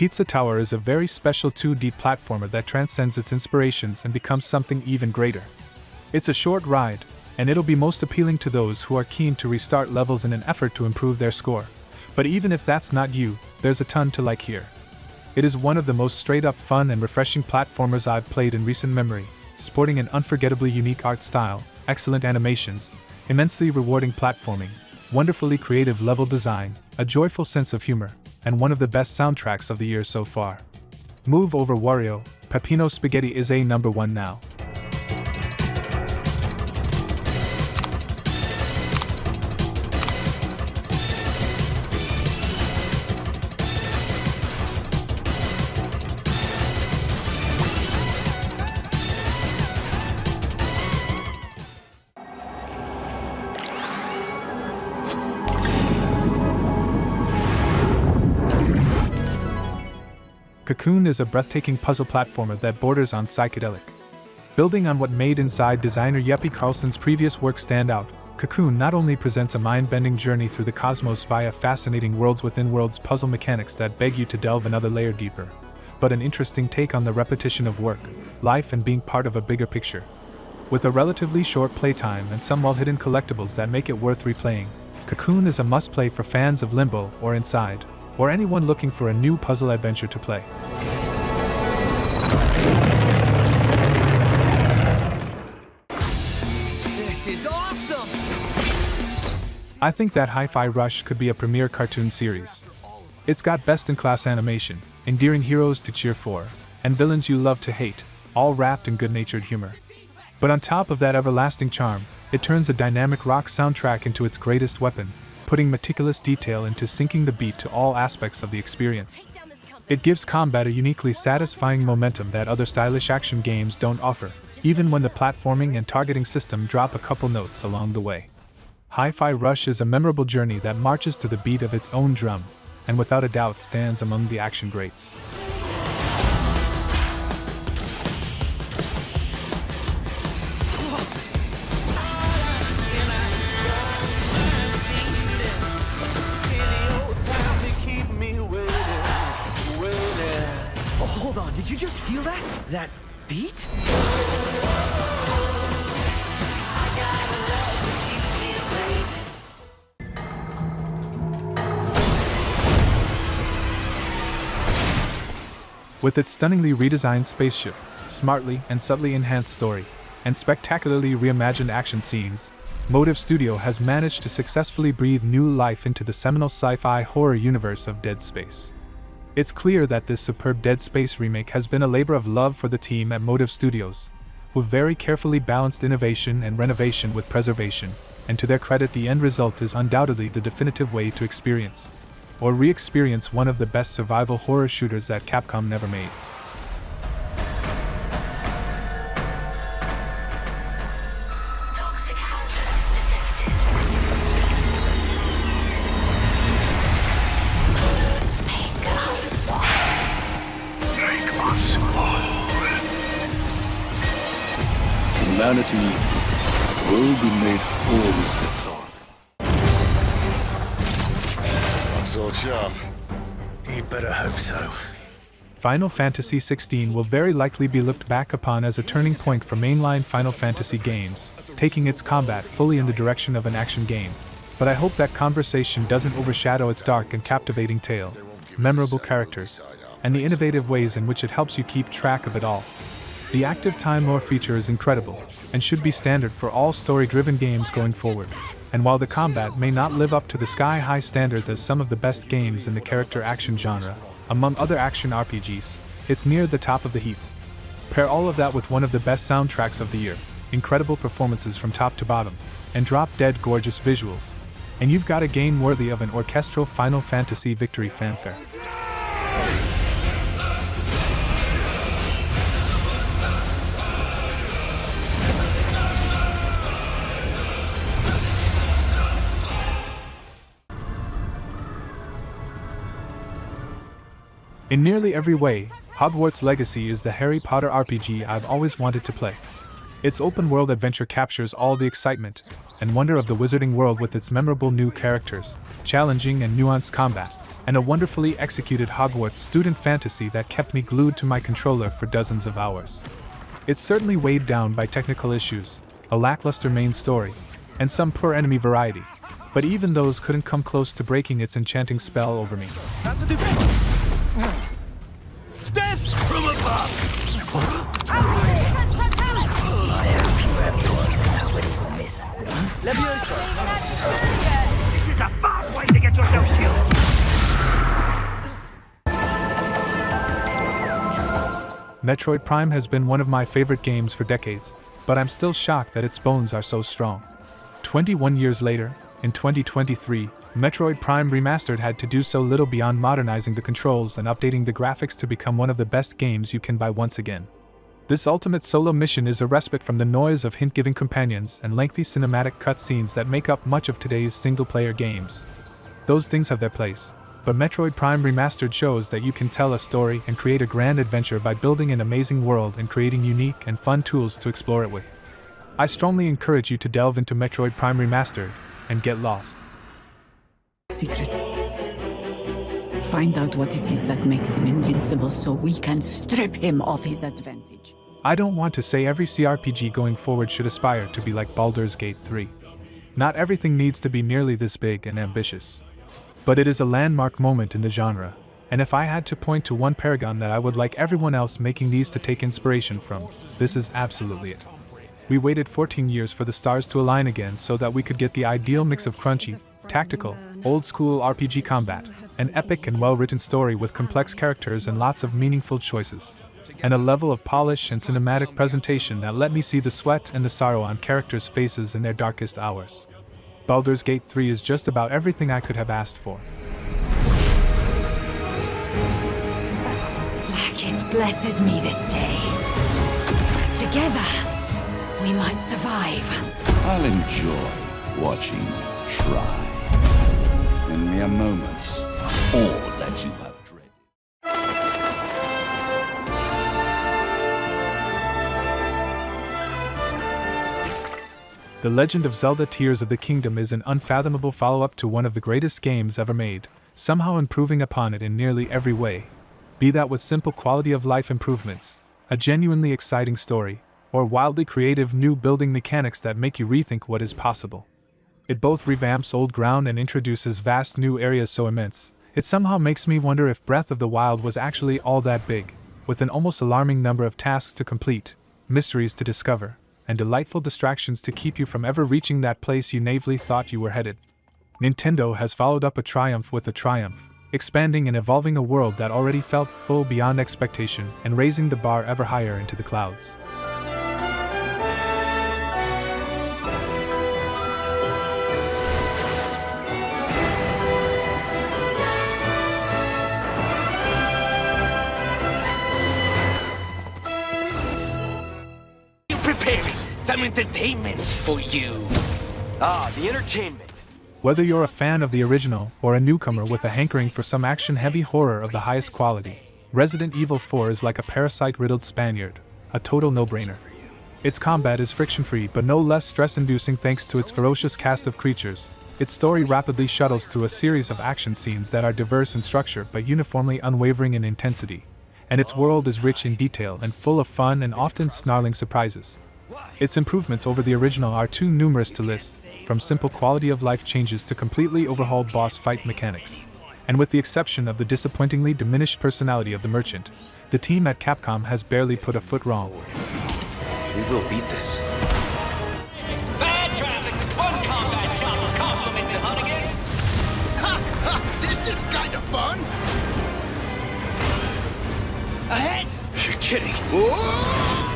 Pizza Tower is a very special 2D platformer that transcends its inspirations and becomes something even greater. It's a short ride, and it'll be most appealing to those who are keen to restart levels in an effort to improve their score. But even if that's not you, there's a ton to like here. It is one of the most straight-up fun and refreshing platformers I've played in recent memory, sporting an unforgettably unique art style, excellent animations, immensely rewarding platforming, wonderfully creative level design, a joyful sense of humor, and one of the best soundtracks of the year so far. Move over Wario, Peppino Spaghetti is a number one now. Cocoon is a breathtaking puzzle platformer that borders on psychedelic. Building on what made Inside designer Jeppe Carlsen's previous work stand out, Cocoon not only presents a mind-bending journey through the cosmos via fascinating worlds-within-worlds puzzle mechanics that beg you to delve another layer deeper, but an interesting take on the repetition of work, life and being part of a bigger picture. With a relatively short playtime and some well-hidden collectibles that make it worth replaying, Cocoon is a must-play for fans of Limbo or Inside, or anyone looking for a new puzzle adventure to play. This is awesome! I think that Hi-Fi Rush could be a premier cartoon series. It's got best-in-class animation, endearing heroes to cheer for, and villains you love to hate, all wrapped in good-natured humor. But on top of that everlasting charm, it turns a dynamic rock soundtrack into its greatest weapon, putting meticulous detail into syncing the beat to all aspects of the experience. It gives combat a uniquely satisfying momentum that other stylish action games don't offer, even when the platforming and targeting system drop a couple notes along the way. Hi-Fi Rush is a memorable journey that marches to the beat of its own drum, and without a doubt stands among the action greats. Hold on, did you just feel that? That beat? With its stunningly redesigned spaceship, smartly and subtly enhanced story, and spectacularly reimagined action scenes, Motive Studio has managed to successfully breathe new life into the seminal sci-fi horror universe of Dead Space. It's clear that this superb Dead Space remake has been a labor of love for the team at Motive Studios, who very carefully balanced innovation and renovation with preservation, and to their credit the end result is undoubtedly the definitive way to experience, or re-experience one of the best survival horror shooters that Capcom never made. Humanity will be made whole, Mr. Clark. Not so sharp. You better hope so. Final Fantasy XVI will very likely be looked back upon as a turning point for mainline Final Fantasy games, taking its combat fully in the direction of an action game. But I hope that conversation doesn't overshadow its dark and captivating tale, memorable characters, and the innovative ways in which it helps you keep track of it all. The active time lore feature is incredible, and should be standard for all story-driven games going forward. And while the combat may not live up to the sky-high standards as some of the best games in the character action genre, among other action RPGs, it's near the top of the heap. Pair all of that with one of the best soundtracks of the year, incredible performances from top to bottom, and drop-dead gorgeous visuals, and you've got a game worthy of an orchestral Final Fantasy victory fanfare. In nearly every way, Hogwarts Legacy is the Harry Potter RPG I've always wanted to play. Its open-world adventure captures all the excitement and wonder of the wizarding world with its memorable new characters, challenging and nuanced combat, and a wonderfully executed Hogwarts student fantasy that kept me glued to my controller for dozens of hours. It's certainly weighed down by technical issues, a lackluster main story, and some poor enemy variety, but even those couldn't come close to breaking its enchanting spell over me. Death from above! I hope you have thought how it will miss. Leviosa! This is a fast way to get yourself shielded. Metroid Prime has been one of my favorite games for decades, but I'm still shocked that its bones are so strong. 21 years later, in 2023, Metroid Prime Remastered had to do so little beyond modernizing the controls and updating the graphics to become one of the best games you can buy once again. This ultimate solo mission is a respite from the noise of hint-giving companions and lengthy cinematic cutscenes that make up much of today's single-player games. Those things have their place, but Metroid Prime Remastered shows that you can tell a story and create a grand adventure by building an amazing world and creating unique and fun tools to explore it with. I strongly encourage you to delve into Metroid Prime Remastered and get lost. Secret. Find out what it is that makes him invincible so we can strip him of his advantage. I don't want to say every CRPG going forward should aspire to be like Baldur's Gate 3. Not everything needs to be nearly this big and ambitious. But it is a landmark moment in the genre, and if I had to point to one paragon that I would like everyone else making these to take inspiration from, this is absolutely it. We waited 14 years for the stars to align again so that we could get the ideal mix of crunchy, tactical, old-school RPG combat, an epic and well-written story with complex characters and lots of meaningful choices, and a level of polish and cinematic presentation that let me see the sweat and the sorrow on characters' faces in their darkest hours. Baldur's Gate 3 is just about everything I could have asked for. It blesses me this day. Together, we might survive. I'll enjoy watching you try. In mere moments, all that you have dreaded. The Legend of Zelda Tears of the Kingdom is an unfathomable follow-up to one of the greatest games ever made, somehow improving upon it in nearly every way. Be that with simple quality-of-life improvements, a genuinely exciting story, or wildly creative new building mechanics that make you rethink what is possible. It both revamps old ground and introduces vast new areas so immense, it somehow makes me wonder if Breath of the Wild was actually all that big, with an almost alarming number of tasks to complete, mysteries to discover, and delightful distractions to keep you from ever reaching that place you naively thought you were headed. Nintendo has followed up a triumph with a triumph, expanding and evolving a world that already felt full beyond expectation and raising the bar ever higher into the clouds. Preparing some entertainment for you. Ah, the entertainment. Whether you're a fan of the original or a newcomer with a hankering for some action-heavy horror of the highest quality, Resident Evil 4 is like a parasite-riddled Spaniard, a total no-brainer. Its combat is friction-free but no less stress-inducing thanks to its ferocious cast of creatures. Its story rapidly shuttles through a series of action scenes that are diverse in structure but uniformly unwavering in intensity, and its world is rich in detail and full of fun and often snarling surprises. Its improvements over the original are too numerous to list, from simple quality-of-life changes to completely overhauled boss fight mechanics. And with the exception of the disappointingly diminished personality of the merchant, the team at Capcom has barely put a foot wrong. We will beat this. Bad traffic, one combat shot will compliment you, Hunnigan. This is kind of fun. Ahead! You're kidding. Whoa!